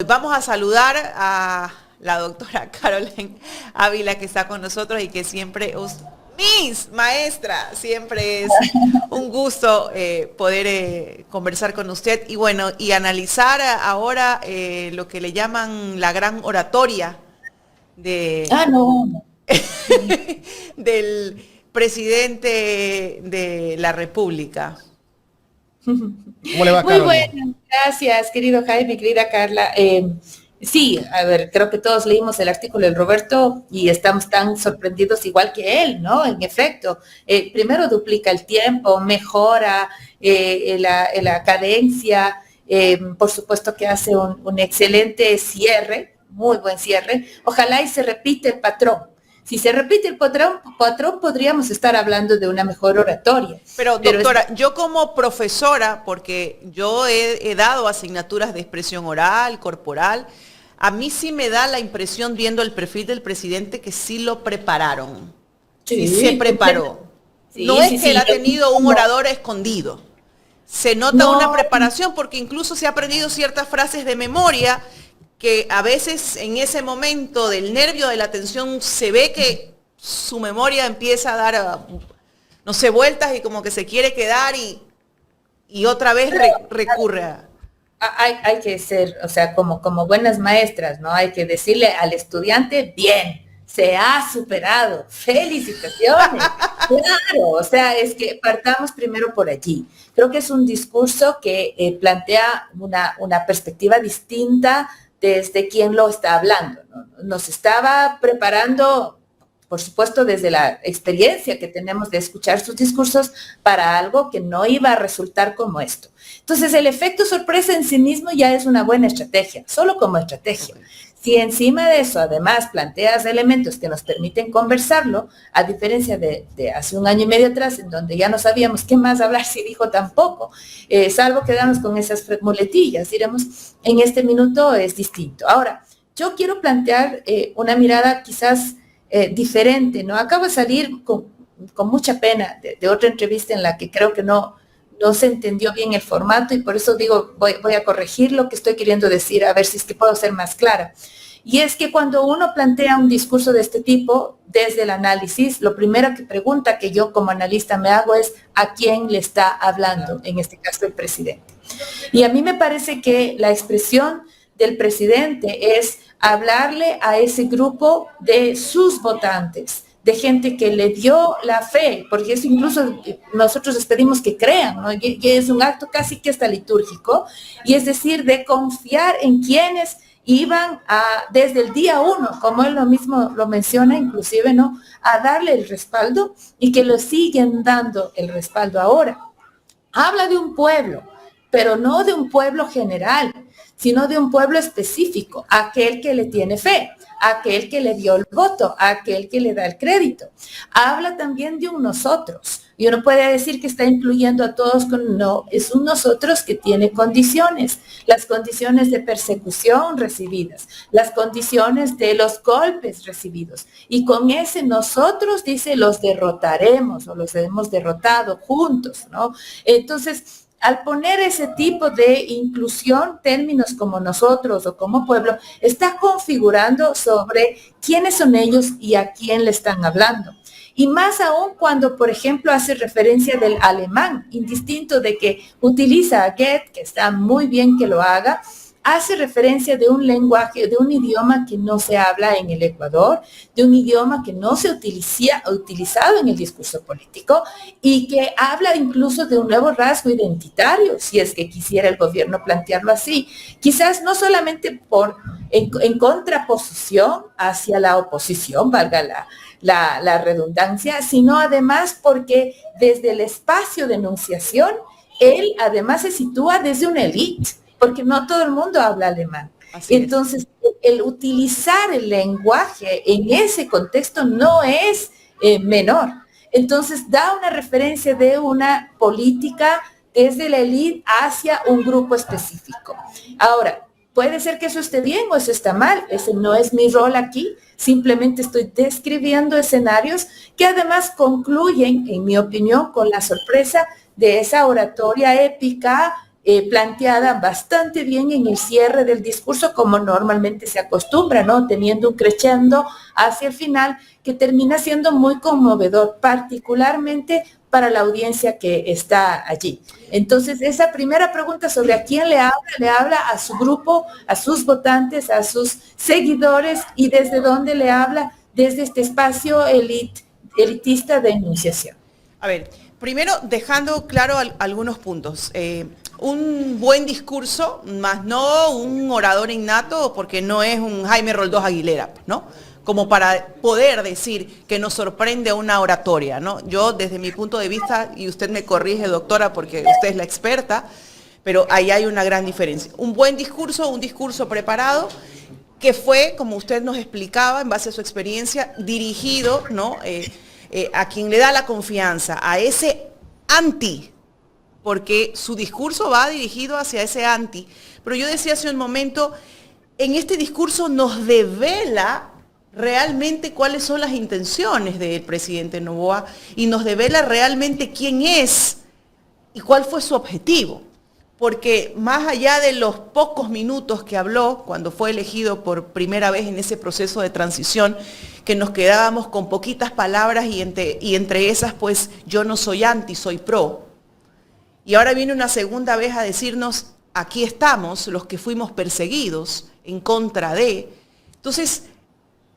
vamos a saludar a la doctora Caroline Ávila, que está con nosotros y que siempre mis maestra, siempre es un gusto poder conversar con usted y bueno, y analizar ahora lo que le llaman la gran oratoria de No. del presidente de la República. ¿Cómo le va, Muy Caroline? bueno, gracias, querido Jaime, querida Carla. Sí, a ver, creo que todos leímos el artículo del Roberto y estamos tan sorprendidos igual que él, ¿no? En efecto, primero duplica el tiempo, mejora la cadencia, por supuesto que hace un excelente cierre, muy buen cierre. Ojalá y se repite el patrón. Si se repite el patrón, podríamos estar hablando de una mejor oratoria. Pero doctora, yo como profesora, porque yo he dado asignaturas de expresión oral, corporal, a mí sí me da la impresión, viendo el perfil del presidente, que sí lo prepararon. Sí se preparó. Sí, no es sí, que él sí, ha tenido un orador escondido. Se nota una preparación porque incluso se ha aprendido ciertas frases de memoria que a veces en ese momento del nervio, de la tensión, se ve que su memoria empieza a dar, no sé, vueltas y como que se quiere quedar y otra vez recurre a... Hay que ser, o sea, como buenas maestras, ¿no? Hay que decirle al estudiante, bien, se ha superado, felicitaciones. Claro, o sea, es que partamos primero por allí. Creo que es un discurso que plantea una perspectiva distinta desde quien lo está hablando, ¿no? Nos estaba preparando, por supuesto, desde la experiencia que tenemos de escuchar sus discursos para algo que no iba a resultar como esto. Entonces, el efecto sorpresa en sí mismo ya es una buena estrategia, solo como estrategia. Si encima de eso, además, planteas elementos que nos permiten conversarlo, a diferencia de hace un año y medio atrás, en donde ya no sabíamos qué más hablar si dijo tampoco, salvo quedarnos con esas muletillas, diremos, en este minuto es distinto. Ahora, yo quiero plantear una mirada quizás diferente, ¿no? Acabo de salir con mucha pena de otra entrevista en la que creo que no se entendió bien el formato y por eso digo, voy a corregir lo que estoy queriendo decir, a ver si es que puedo ser más clara. Y es que cuando uno plantea un discurso de este tipo, desde el análisis, lo primero que pregunta que yo como analista me hago es ¿a quién le está hablando? En este caso, el presidente. Y a mí me parece que la expresión del presidente es hablarle a ese grupo de sus votantes, de gente que le dio la fe, porque eso incluso nosotros les pedimos que crean, ¿no? Y es un acto casi que hasta litúrgico, y es decir, de confiar en quienes iban desde el día uno, como él lo mismo lo menciona, inclusive, ¿no? A darle el respaldo y que lo siguen dando el respaldo ahora. Habla de un pueblo, pero no de un pueblo general, sino de un pueblo específico, aquel que le tiene fe, aquel que le dio el voto, aquel que le da el crédito. Habla también de un nosotros. Y uno puede decir que está incluyendo a todos, no, es un nosotros que tiene condiciones, las condiciones de persecución recibidas, las condiciones de los golpes recibidos. Y con ese nosotros, dice, los derrotaremos o los hemos derrotado juntos, ¿no? Entonces, al poner ese tipo de inclusión, términos como nosotros o como pueblo, está configurando sobre quiénes son ellos y a quién le están hablando. Y más aún cuando, por ejemplo, hace referencia del alemán, indistinto de que utiliza a Goethe, que está muy bien que lo haga, hace referencia de un lenguaje, de un idioma que no se habla en el Ecuador, de un idioma que no se utilizado en el discurso político y que habla incluso de un nuevo rasgo identitario, si es que quisiera el gobierno plantearlo así. Quizás no solamente en contraposición hacia la oposición, valga la redundancia, sino además porque desde el espacio de enunciación, él además se sitúa desde una élite, porque no todo el mundo habla alemán. Entonces, el utilizar el lenguaje en ese contexto no es menor. Entonces, da una referencia de una política desde la élite hacia un grupo específico. Ahora, puede ser que eso esté bien o eso está mal. Ese no es mi rol aquí. Simplemente estoy describiendo escenarios que además concluyen, en mi opinión, con la sorpresa de esa oratoria épica planteada bastante bien en el cierre del discurso, como normalmente se acostumbra, ¿no? Teniendo un crescendo hacia el final que termina siendo muy conmovedor, particularmente para la audiencia que está allí. Entonces, esa primera pregunta sobre a quién le habla a su grupo, a sus votantes, a sus seguidores, y desde dónde le habla, desde este espacio elitista de enunciación. A ver, primero dejando claro algunos puntos. Un buen discurso, más no un orador innato, porque no es un Jaime Roldós Aguilera, ¿no? Como para poder decir que nos sorprende una oratoria, ¿no? Yo, desde mi punto de vista, y usted me corrige, doctora, porque usted es la experta, pero ahí hay una gran diferencia. Un buen discurso, un discurso preparado, que fue, como usted nos explicaba, en base a su experiencia, dirigido, ¿no? A quien le da la confianza, a ese anti, porque su discurso va dirigido hacia ese anti. Pero yo decía hace un momento, en este discurso nos devela realmente cuáles son las intenciones del presidente Noboa y nos devela realmente quién es y cuál fue su objetivo. Porque más allá de los pocos minutos que habló cuando fue elegido por primera vez en ese proceso de transición, que nos quedábamos con poquitas palabras y entre esas, pues, yo no soy anti, soy pro. Y ahora viene una segunda vez a decirnos, aquí estamos los que fuimos perseguidos en contra de. Entonces,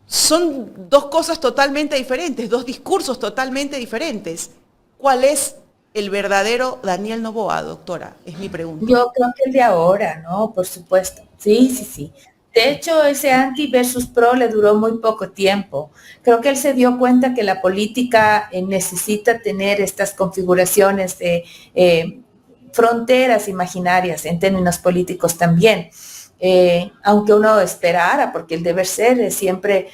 son dos cosas totalmente diferentes, dos discursos totalmente diferentes. ¿Cuál es el verdadero Daniel Noboa, doctora? Es mi pregunta. Yo creo que el de ahora, ¿no? Por supuesto. Sí. De hecho, ese anti versus pro le duró muy poco tiempo. Creo que él se dio cuenta que la política necesita tener estas configuraciones de fronteras imaginarias en términos políticos también. Aunque uno esperara, porque el deber ser es siempre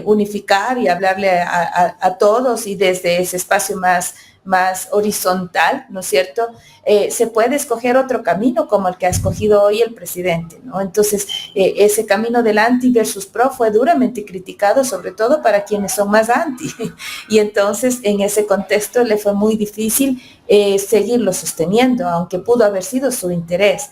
unificar y hablarle a todos, y desde ese espacio más horizontal, ¿no es cierto? Se puede escoger otro camino como el que ha escogido hoy el presidente, ¿no? Entonces, ese camino del anti versus pro fue duramente criticado, sobre todo para quienes son más anti. Y entonces, en ese contexto, le fue muy difícil seguirlo sosteniendo, aunque pudo haber sido su interés.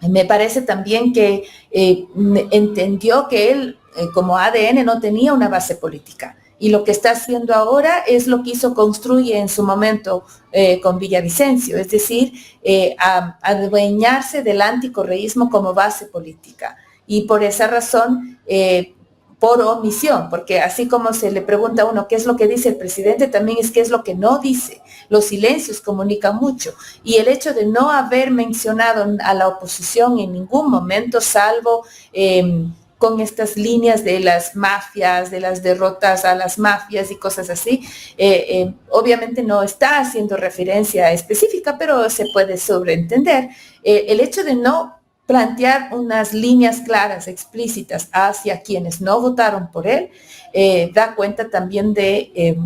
Me parece también que entendió que él, como ADN, no tenía una base política. Y lo que está haciendo ahora es lo que hizo Construye en su momento con Villavicencio, es decir, adueñarse del anticorreísmo como base política. Y por esa razón, por omisión, porque así como se le pregunta a uno qué es lo que dice el presidente, también es qué es lo que no dice. Los silencios comunican mucho. Y el hecho de no haber mencionado a la oposición en ningún momento, salvo con estas líneas de las mafias, de las derrotas a las mafias y cosas así, obviamente no está haciendo referencia específica, pero se puede sobreentender. El hecho de no plantear unas líneas claras, explícitas hacia quienes no votaron por él, da cuenta también de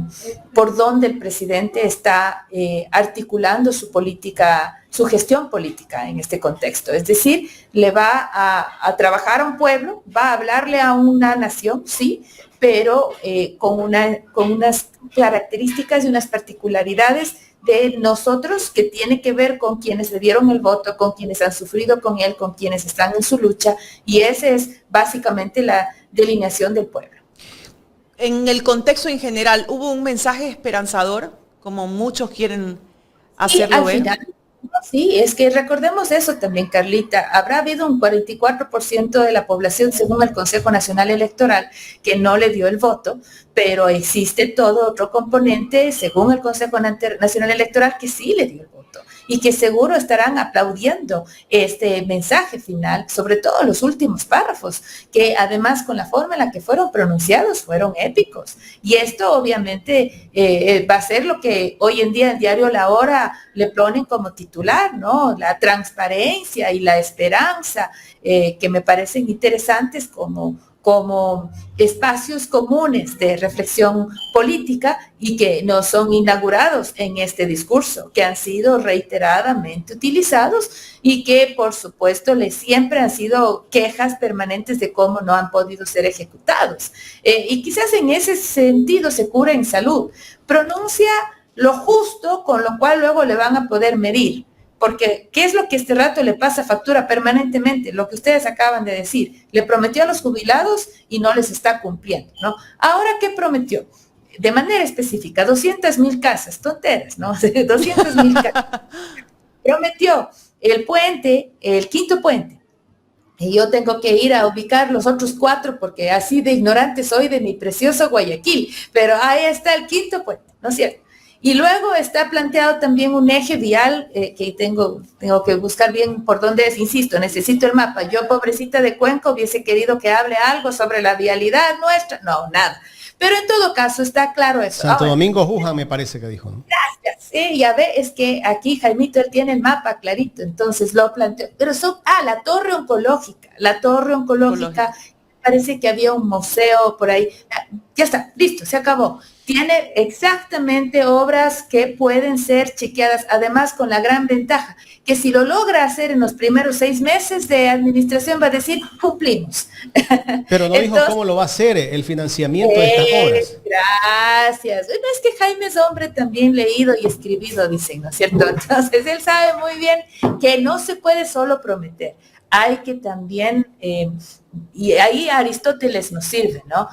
por dónde el presidente está articulando su política, su gestión política en este contexto. Es decir, le va a trabajar a un pueblo, va a hablarle a una nación, sí, pero con unas características y unas particularidades de nosotros, que tiene que ver con quienes le dieron el voto, con quienes han sufrido con él, con quienes están en su lucha, y esa es básicamente la delineación del pueblo. En el contexto en general, ¿hubo un mensaje esperanzador, como muchos quieren hacerlo ver? Final, sí, es que recordemos eso también, Carlita. Habrá habido un 44% de la población, según el Consejo Nacional Electoral, que no le dio el voto, pero existe todo otro componente, según el Consejo Nacional Electoral, que sí le dio el voto y que seguro estarán aplaudiendo este mensaje final, sobre todo los últimos párrafos, que además con la forma en la que fueron pronunciados fueron épicos. Y esto obviamente va a ser lo que hoy en día el diario La Hora le ponen como titular, ¿no? La transparencia y la esperanza, que me parecen interesantes como espacios comunes de reflexión política y que no son inaugurados en este discurso, que han sido reiteradamente utilizados y que por supuesto siempre han sido quejas permanentes de cómo no han podido ser ejecutados. Y quizás en ese sentido se cura en salud. Pronuncia lo justo, con lo cual luego le van a poder medir. porque ¿qué es lo que este rato le pasa factura permanentemente? Lo que ustedes acaban de decir, le prometió a los jubilados y no les está cumpliendo, ¿no? Ahora, ¿qué prometió? De manera específica, 200,000 casas, tonteras, ¿no? 200,000 casas. Prometió el puente, el quinto puente, y yo tengo que ir a ubicar los otros 4 porque así de ignorante soy de mi precioso Guayaquil, pero ahí está el quinto puente, ¿no es cierto? Y luego está planteado también un eje vial que tengo que buscar bien por dónde es, insisto, necesito el mapa. Yo, pobrecita de Cuenca, hubiese querido que hable algo sobre la vialidad nuestra, no, nada. Pero en todo caso está claro eso. Santo Domingo Juján me parece que dijo, ¿no? Gracias. Sí, ya ve, es que aquí Jaimito, él tiene el mapa clarito, entonces lo planteó. Pero la torre oncológica, parece que había un museo por ahí. Ya está, listo, se acabó. Tiene exactamente obras que pueden ser chequeadas, además con la gran ventaja, que si lo logra hacer en los primeros 6 meses de administración va a decir, cumplimos. Pero no dijo cómo lo va a hacer, el financiamiento de estas obras. Gracias. Bueno, es que Jaime es hombre también leído y escribido, dicen, ¿no es cierto? Entonces él sabe muy bien que no se puede solo prometer. Hay que también, y ahí Aristóteles nos sirve, ¿no?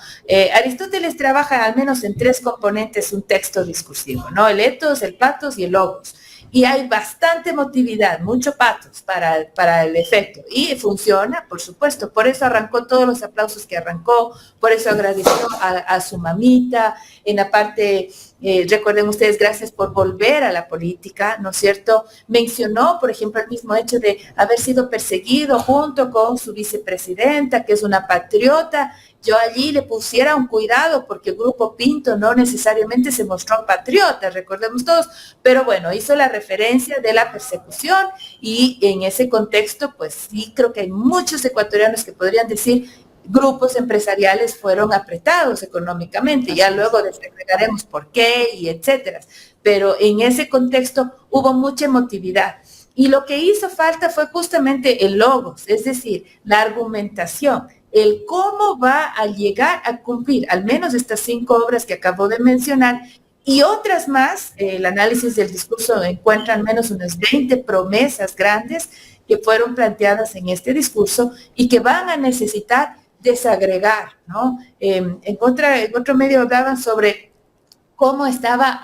Aristóteles trabaja al menos en 3 componentes un texto discursivo, ¿no? El ethos, el pathos y el logos. Y hay bastante emotividad, mucho pathos para el efecto. Y funciona, por supuesto. Por eso arrancó todos los aplausos que arrancó, por eso agradeció a su mamita. En la parte, recuerden ustedes, gracias por volver a la política, ¿no es cierto? Mencionó, por ejemplo, el mismo hecho de haber sido perseguido junto con su vicepresidenta, que es una patriota. Yo allí le pusiera un cuidado porque el Grupo Pinto no necesariamente se mostró patriota, recordemos todos, pero bueno, hizo la referencia de la persecución y en ese contexto, pues sí creo que hay muchos ecuatorianos que podrían decir grupos empresariales fueron apretados económicamente, ya luego desagregaremos por qué y etcétera, pero en ese contexto hubo mucha emotividad. Y lo que hizo falta fue justamente el logos, es decir, la argumentación, el cómo va a llegar a cumplir al menos estas 5 obras que acabo de mencionar y otras más. El análisis del discurso encuentra al menos unas 20 promesas grandes que fueron planteadas en este discurso y que van a necesitar desagregar, ¿no? En otro medio hablaban sobre cómo estaba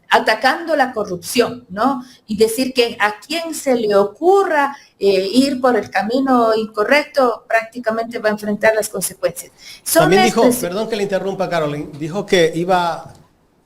atacando la corrupción, ¿no? Y decir que a quien se le ocurra ir por el camino incorrecto prácticamente va a enfrentar las consecuencias. También dijo, perdón que le interrumpa, Caroline, dijo que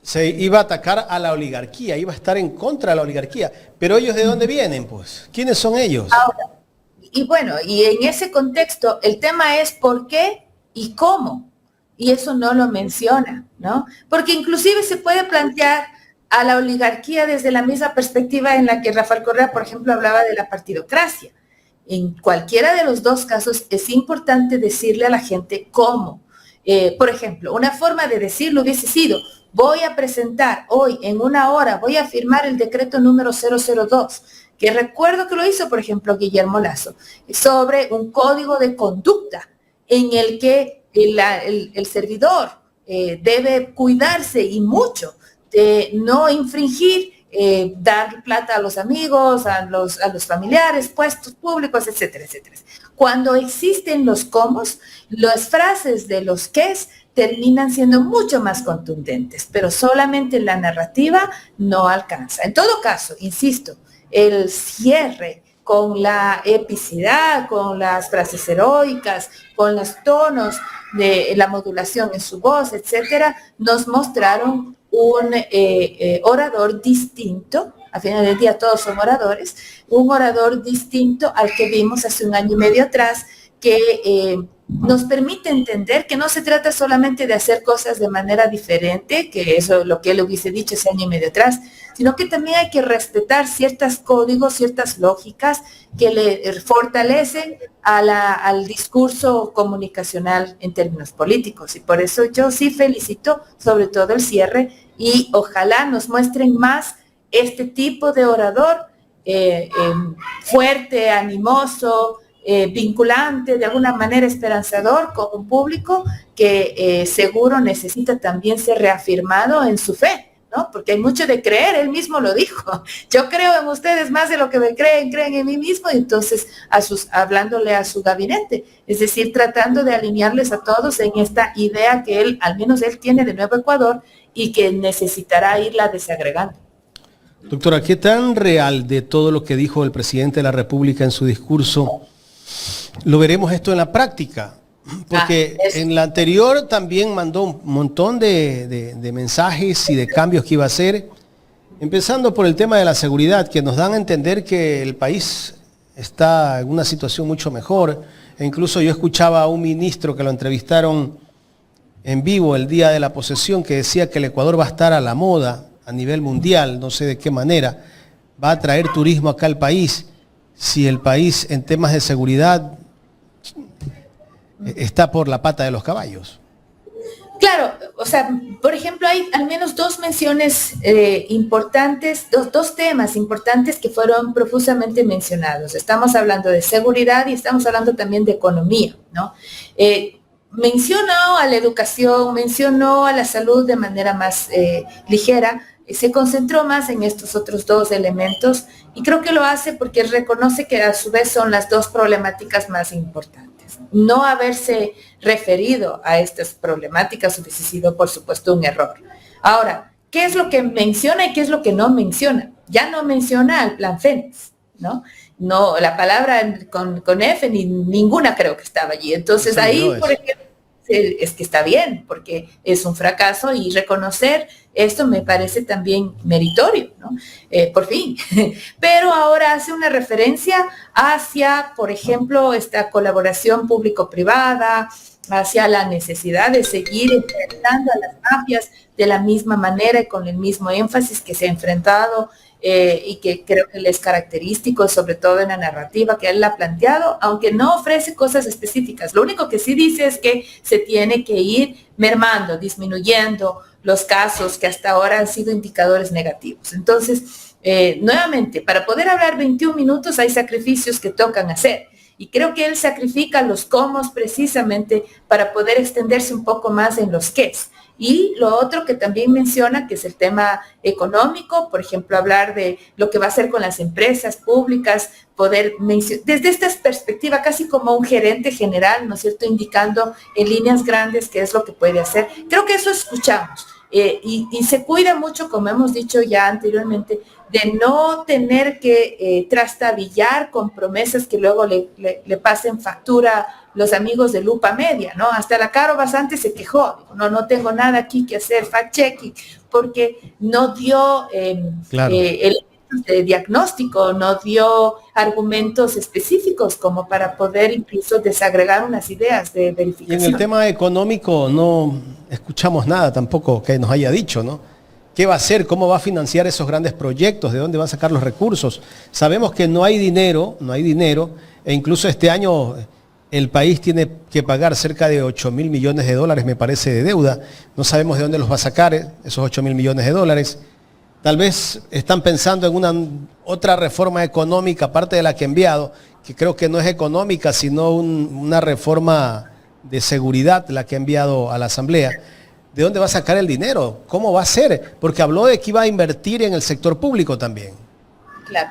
se iba a atacar a la oligarquía, iba a estar en contra de la oligarquía. Pero ellos, ¿de dónde vienen, pues? ¿Quiénes son ellos? Ahora, y bueno, y en ese contexto, el tema es por qué y cómo. Y eso no lo menciona, ¿no? Porque inclusive se puede plantear a la oligarquía desde la misma perspectiva en la que Rafael Correa, por ejemplo, hablaba de la partidocracia. En cualquiera de los 2 casos es importante decirle a la gente cómo. Por ejemplo, una forma de decirlo hubiese sido, voy a presentar hoy en 1 hora, voy a firmar el decreto número 002, que recuerdo que lo hizo, por ejemplo, Guillermo Lasso, sobre un código de conducta en el que el servidor debe cuidarse y mucho de no infringir, dar plata a los amigos, a los familiares, puestos públicos, etcétera, etcétera. Cuando existen los cómo, las frases de los qués terminan siendo mucho más contundentes, pero solamente la narrativa no alcanza. En todo caso, insisto, el cierre con la epicidad, con las frases heroicas, con los tonos de la modulación en su voz, etcétera, nos mostraron un orador distinto. Al final del día todos son oradores, un orador distinto al que vimos hace 1 año y medio atrás, que nos permite entender que no se trata solamente de hacer cosas de manera diferente, que eso es lo que él hubiese dicho hace 1 año y medio atrás, sino que también hay que respetar ciertos códigos, ciertas lógicas que le fortalecen al discurso comunicacional en términos políticos. Y por eso yo sí felicito sobre todo el cierre y ojalá nos muestren más este tipo de orador fuerte, animoso, vinculante, de alguna manera esperanzador con un público que seguro necesita también ser reafirmado en su fe, ¿no? Porque hay mucho de creer, él mismo lo dijo. Yo creo en ustedes más de lo que me creen en mí mismo, y entonces hablándole a su gabinete, es decir, tratando de alinearles a todos en esta idea que él, al menos él tiene de Nuevo Ecuador y que necesitará irla desagregando. Doctora, ¿qué tan real de todo lo que dijo el presidente de la República en su discurso lo veremos esto en la práctica? Porque en la anterior también mandó un montón de mensajes y de cambios que iba a hacer, empezando por el tema de la seguridad, que nos dan a entender que el país está en una situación mucho mejor. E incluso yo escuchaba a un ministro que lo entrevistaron en vivo el día de la posesión, que decía que el Ecuador va a estar a la moda a nivel mundial, no sé de qué manera, va a traer turismo acá al país, si el país en temas de seguridad está por la pata de los caballos. Claro, o sea, por ejemplo, hay al menos dos menciones importantes, dos temas importantes que fueron profusamente mencionados. Estamos hablando de seguridad y estamos hablando también de economía, ¿no? Mencionó a la educación, mencionó a la salud de manera más ligera, se concentró más en estos otros dos elementos, y creo que lo hace porque reconoce que a su vez son las dos problemáticas más importantes. No haberse referido a estas problemáticas hubiese sido, por supuesto, un error. Ahora, ¿qué es lo que menciona y qué es lo que no menciona? Ya no menciona al plan Fénix, ¿no? No, la palabra con F ni ninguna creo que estaba allí. Entonces ahí, por ejemplo, es que está bien, porque es un fracaso, y reconocer esto me parece también meritorio, ¿no? Por fin. Pero ahora hace una referencia hacia, por ejemplo, esta colaboración público-privada, hacia la necesidad de seguir enfrentando a las mafias de la misma manera y con el mismo énfasis que se ha enfrentado, y que creo que él es característico, sobre todo en la narrativa que él ha planteado, aunque no ofrece cosas específicas. Lo único que sí dice es que se tiene que ir mermando, disminuyendo los casos que hasta ahora han sido indicadores negativos. Entonces, nuevamente, para poder hablar 21 minutos hay sacrificios que tocan hacer. Y creo que él sacrifica los cómo precisamente para poder extenderse un poco más en los qués. Y lo otro que también menciona, que es el tema económico, por ejemplo, hablar de lo que va a hacer con las empresas públicas, poder mencionar, desde esta perspectiva, casi como un gerente general, ¿no es cierto?, indicando en líneas grandes qué es lo que puede hacer. Creo que eso escuchamos. Y se cuida mucho, como hemos dicho ya anteriormente, de no tener que trastabillar con promesas que luego le pasen factura los amigos de Lupa Media, ¿no? Hasta la Caro Basante se quejó, dijo, no tengo nada aquí que hacer, fact-checking, porque no dio elementos de diagnóstico, no dio argumentos específicos como para poder incluso desagregar unas ideas de verificación. Y en el tema económico no escuchamos nada tampoco que nos haya dicho, ¿no? ¿Qué va a hacer? ¿Cómo va a financiar esos grandes proyectos? ¿De dónde va a sacar los recursos? Sabemos que no hay dinero, e incluso este año el país tiene que pagar cerca de 8.000 millones de dólares, me parece, de deuda. No sabemos de dónde los va a sacar esos 8.000 millones de dólares. Tal vez están pensando en una otra reforma económica, aparte de la que ha enviado, que creo que no es económica, sino una reforma de seguridad la que ha enviado a la Asamblea. ¿De dónde va a sacar el dinero? ¿Cómo va a ser? Porque habló de que iba a invertir en el sector público también. Claro.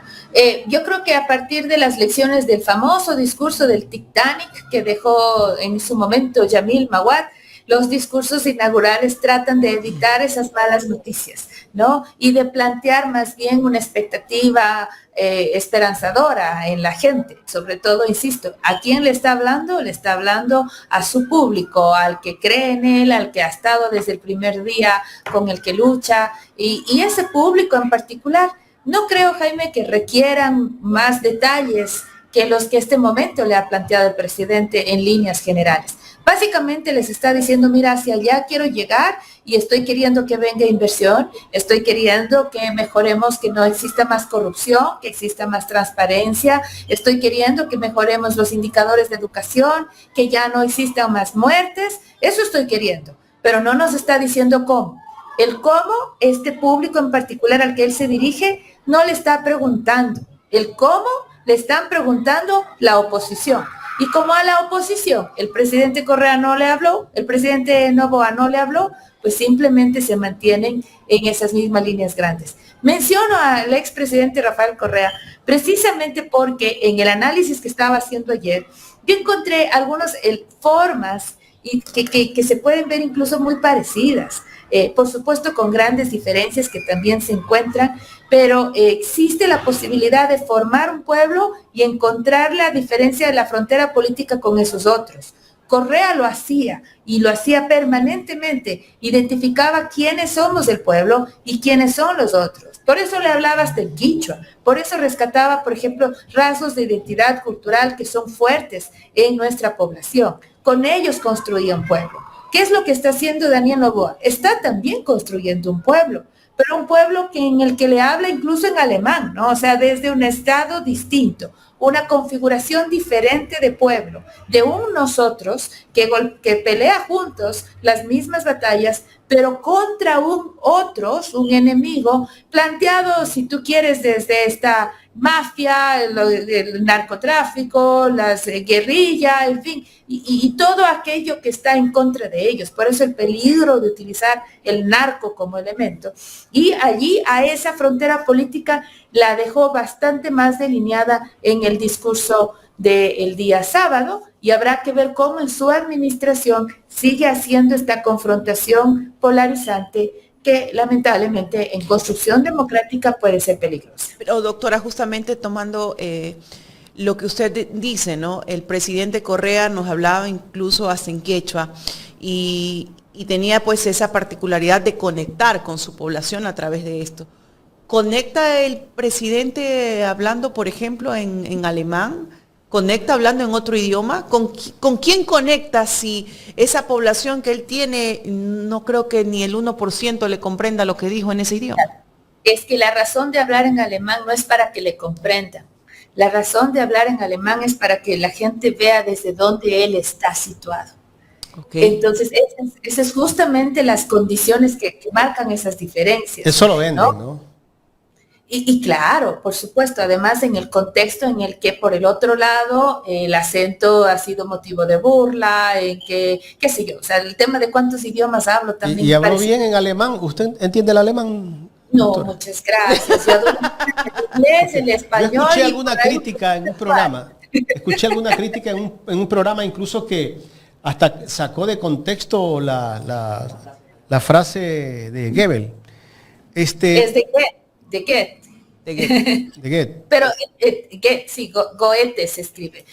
Yo creo que a partir de las lecciones del famoso discurso del Titanic que dejó en su momento Yamil Mawad, los discursos inaugurales tratan de evitar esas malas noticias, ¿no? Y de plantear más bien una expectativa esperanzadora en la gente. Sobre todo, insisto, ¿a quién le está hablando? Le está hablando a su público, al que cree en él, al que ha estado desde el primer día, con el que lucha, y ese público en particular. No creo, Jaime, que requieran más detalles que los que este momento le ha planteado el presidente en líneas generales. Básicamente les está diciendo, mira, hacia allá quiero llegar y estoy queriendo que venga inversión, estoy queriendo que mejoremos, que no exista más corrupción, que exista más transparencia, estoy queriendo que mejoremos los indicadores de educación, que ya no existan más muertes, eso estoy queriendo, pero no nos está diciendo cómo. El cómo, este público en particular al que él se dirige, no le está preguntando. El cómo le están preguntando la oposición. Y como a la oposición el presidente Correa no le habló, el presidente Noboa no le habló, pues simplemente se mantienen en esas mismas líneas grandes. Menciono al expresidente Rafael Correa precisamente porque en el análisis que estaba haciendo ayer, yo encontré algunas formas y que se pueden ver incluso muy parecidas. Por supuesto con grandes diferencias que también se encuentran, pero existe la posibilidad de formar un pueblo y encontrar la diferencia de la frontera política con esos otros. Correa lo hacía y lo hacía permanentemente, identificaba quiénes somos el pueblo y quiénes son los otros. Por eso le hablaba hasta el quichua, por eso rescataba, por ejemplo, rasgos de identidad cultural que son fuertes en nuestra población. Con ellos construía un pueblo. ¿Qué es lo que está haciendo Daniel Noboa? Está también construyendo un pueblo, pero un pueblo en el que le habla incluso en alemán, ¿no? O sea, desde un estado distinto, una configuración diferente de pueblo, de un nosotros que pelea juntos las mismas batallas, pero contra un enemigo planteado, si tú quieres, desde esta mafia, el narcotráfico, las guerrillas, en fin, y todo aquello que está en contra de ellos. Por eso el peligro de utilizar el narco como elemento. Y allí a esa frontera política la dejó bastante más delineada en el discurso del día sábado, y habrá que ver cómo en su administración sigue haciendo esta confrontación polarizante que lamentablemente en construcción democrática puede ser peligrosa. Pero doctora, justamente tomando lo que usted dice, ¿no? El presidente Correa nos hablaba incluso hasta en quechua y tenía pues esa particularidad de conectar con su población a través de esto. ¿Conecta el presidente hablando, por ejemplo, en alemán? ¿Conecta hablando en otro idioma? ¿Con quién conecta si esa población que él tiene, no creo que ni el 1% le comprenda lo que dijo en ese idioma? Es que la razón de hablar en alemán no es para que le comprendan. La razón de hablar en alemán es para que la gente vea desde dónde él está situado. Okay. Entonces, esas es justamente las condiciones que marcan esas diferencias. Eso lo venden, ¿no? Y claro, por supuesto, además en el contexto en el que por el otro lado el acento ha sido motivo de burla, en que, qué sé yo, o sea, el tema de cuántos idiomas hablo también. ¿Y habló bien en alemán? ¿Usted entiende el alemán? No, doctora? Muchas gracias. Yo hablo el inglés, el español. Yo escuché alguna crítica en un programa, en un programa incluso que hasta sacó de contexto la frase de Goebbels. Es de Goethe. De Goethe. Pero Goethe, sí, Goethe se escribe.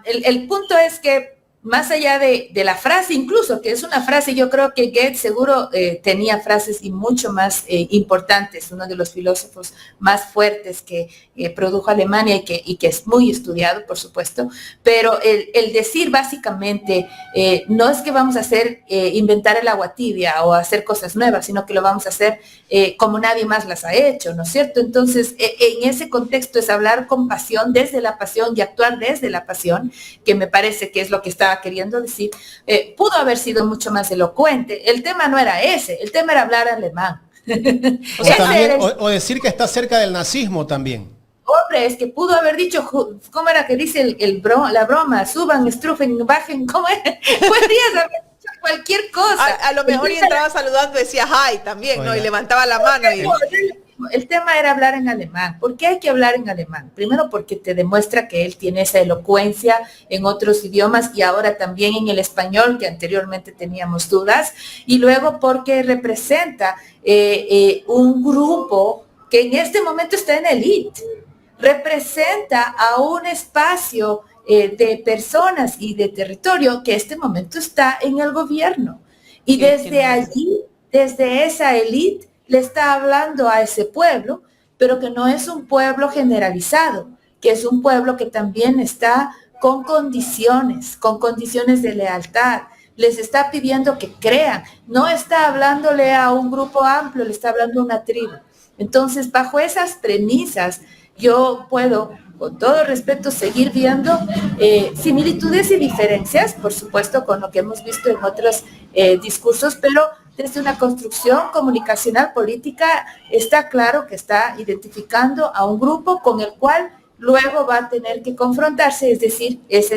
El punto es que más allá de la frase, incluso, que es una frase, yo creo que Goethe seguro tenía frases y mucho más importantes, uno de los filósofos más fuertes que produjo Alemania y que es muy estudiado, por supuesto, pero el decir básicamente, no es que vamos a inventar el agua tibia o hacer cosas nuevas, sino que lo vamos a hacer como nadie más las ha hecho, ¿no es cierto? Entonces, en ese contexto es hablar con pasión, desde la pasión y actuar desde la pasión, que me parece que es lo que estaba queriendo decir. Pudo haber sido mucho más elocuente. El tema no era ese, el tema era hablar alemán. O decir que está cerca del nazismo también. Hombre, es que pudo haber dicho, ¿cómo era que dice la broma? Suban, strufen, bajen, ¿cómo es? Podrías haber dicho cualquier cosa. A lo mejor y entraba saludando, decía hi también, ¿no? Y levantaba la mano. El tema era hablar en alemán. ¿Por qué hay que hablar en alemán? Primero porque te demuestra que él tiene esa elocuencia en otros idiomas y ahora también en el español, que anteriormente teníamos dudas. Y luego porque representa un grupo que en este momento está en élite. Representa a un espacio de personas y de territorio que en este momento está en el gobierno. Y desde allí, desde esa élite, le está hablando a ese pueblo, pero que no es un pueblo generalizado, que es un pueblo que también está con condiciones de lealtad. Les está pidiendo que crean. No está hablándole a un grupo amplio, le está hablando a una tribu. Entonces, bajo esas premisas, yo puedo, con todo respeto, seguir viendo similitudes y diferencias, por supuesto, con lo que hemos visto en otros discursos, pero desde una construcción comunicacional política está claro que está identificando a un grupo con el cual luego va a tener que confrontarse, es decir, es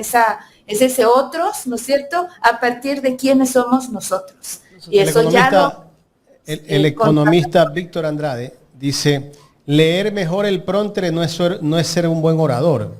ese otros, ¿no es cierto?, a partir de quiénes somos nosotros. Y eso ya no... El economista Víctor Andrade dice, leer mejor el prompter no es ser un buen orador.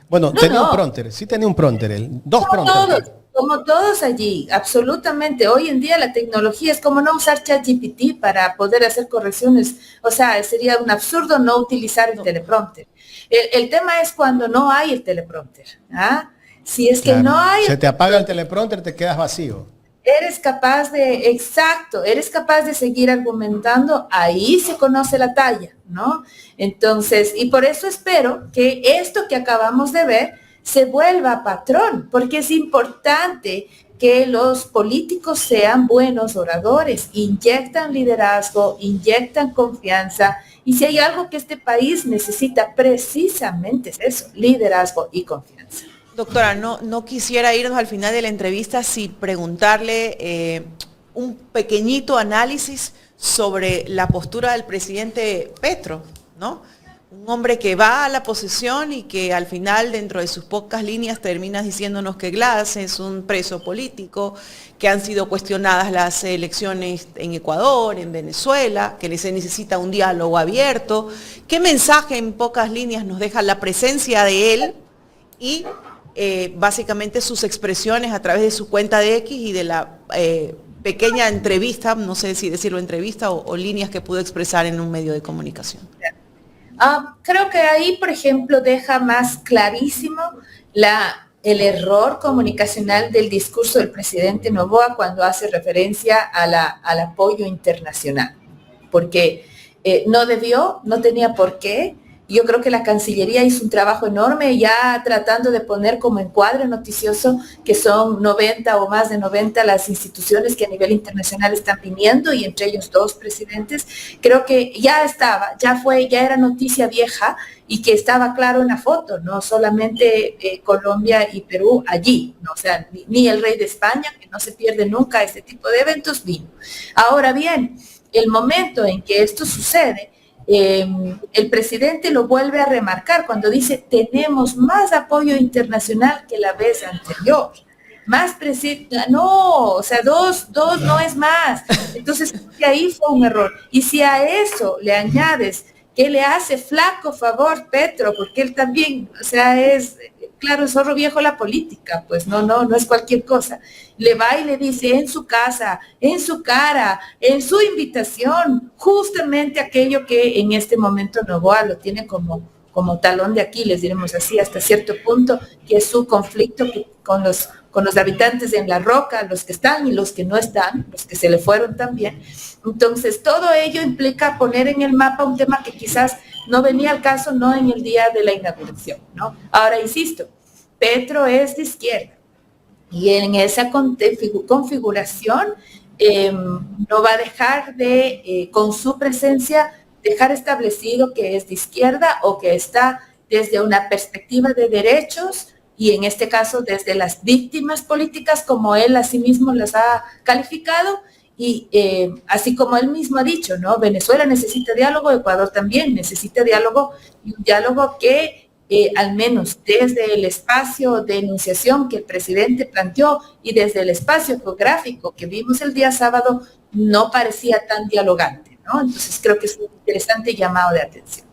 Bueno, tenía un prompter, sí tenía un prompter, dos prompters. Como todos allí, absolutamente. Hoy en día la tecnología es como no usar ChatGPT para poder hacer correcciones. O sea, sería un absurdo no utilizar el teleprompter. El tema es cuando no hay el teleprompter. ¿Ah? Si es que no hay... Se te apaga el teleprompter, te quedas vacío. Eres capaz de seguir argumentando, ahí se conoce la talla, ¿no? Entonces, y por eso espero que esto que acabamos de ver se vuelva patrón, porque es importante que los políticos sean buenos oradores, inyectan liderazgo, inyectan confianza, y si hay algo que este país necesita precisamente es eso, liderazgo y confianza. Doctora, no quisiera irnos al final de la entrevista sin preguntarle un pequeñito análisis sobre la postura del presidente Petro, ¿no? Un hombre que va a la posesión y que al final, dentro de sus pocas líneas, termina diciéndonos que Glass es un preso político, que han sido cuestionadas las elecciones en Ecuador, en Venezuela, que se necesita un diálogo abierto. ¿Qué mensaje en pocas líneas nos deja la presencia de él y básicamente sus expresiones a través de su cuenta de X y de la pequeña entrevista, no sé si decirlo entrevista o líneas que pudo expresar en un medio de comunicación? Creo que ahí, por ejemplo, deja más clarísimo el error comunicacional del discurso del presidente Noboa cuando hace referencia al apoyo internacional, porque no tenía por qué. Yo creo que la Cancillería hizo un trabajo enorme ya tratando de poner como encuadre noticioso que son 90 o más de 90 las instituciones que a nivel internacional están viniendo y entre ellos 2 presidentes. Creo que ya era noticia vieja y que estaba claro en la foto, no solamente Colombia y Perú allí, ¿no? O sea, ni el rey de España, que no se pierde nunca este tipo de eventos, vino. Ahora bien, el momento en que esto sucede, el presidente lo vuelve a remarcar cuando dice tenemos más apoyo internacional que la vez anterior. Más no, o sea, dos no es más. Entonces, ahí fue un error. Y si a eso le añades que le hace flaco favor Petro, porque él también, o sea, es, claro, zorro viejo la política, pues no es cualquier cosa. Le va y le dice en su casa, en su cara, en su invitación, justamente aquello que en este momento Noboa lo tiene como talón de Aquiles, diremos así, hasta cierto punto, que es su conflicto con los habitantes en La Roca, los que están y los que no están, los que se le fueron también. Entonces, todo ello implica poner en el mapa un tema que quizás no venía al caso, no en el día de la inauguración, ¿no? Ahora, insisto, Petro es de izquierda y en esa configuración no va a dejar de, con su presencia, dejar establecido que es de izquierda o que está desde una perspectiva de derechos y en este caso desde las víctimas políticas, como él a sí mismo las ha calificado, y así como él mismo ha dicho, ¿no? Venezuela necesita diálogo, Ecuador también necesita diálogo, y un diálogo que al menos desde el espacio de enunciación que el presidente planteó y desde el espacio geográfico que vimos el día sábado, no parecía tan dialogante, ¿no? Entonces creo que es un interesante llamado de atención.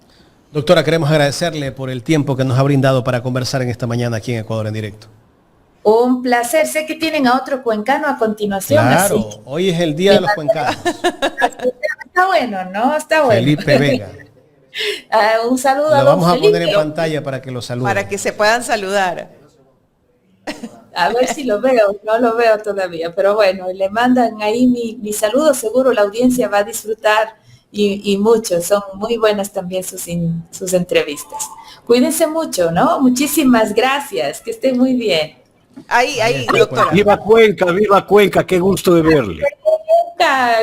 Doctora, queremos agradecerle por el tiempo que nos ha brindado para conversar en esta mañana aquí en Ecuador en Directo. Un placer. Sé que tienen a otro cuencano a continuación. Claro, así. Hoy es el día de los cuencanos. Está bueno, ¿no? Está bueno. Felipe Vega. Un saludo a Lo vamos a Felipe. poner en pantalla para que lo saluden. Para que se puedan saludar. A ver si lo veo, no lo veo todavía, pero bueno, le mandan ahí mi saludo, seguro la audiencia va a disfrutar y mucho, son muy buenas también sus entrevistas. Cuídense mucho, ¿no? Muchísimas gracias, que estén muy bien. Ahí, doctora. Viva Cuenca, qué gusto de verle. A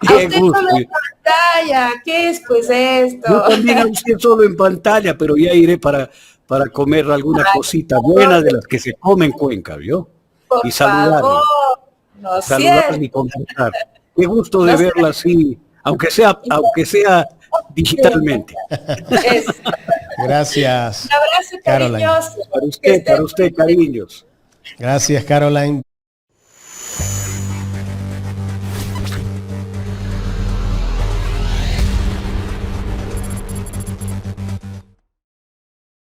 Qué usted gusto. solo en pantalla, ¿qué es pues esto? Yo también a usted solo en pantalla, pero ya iré para comer alguna cosita buena de las que se come en Cuenca, ¿vio? Por Y saludarle. favor, no Saludarle y conversar. Qué gusto de verla así, aunque sea digitalmente. Gracias. Un abrazo Caroline. cariñoso. Para usted, cariños. Gracias, Caroline.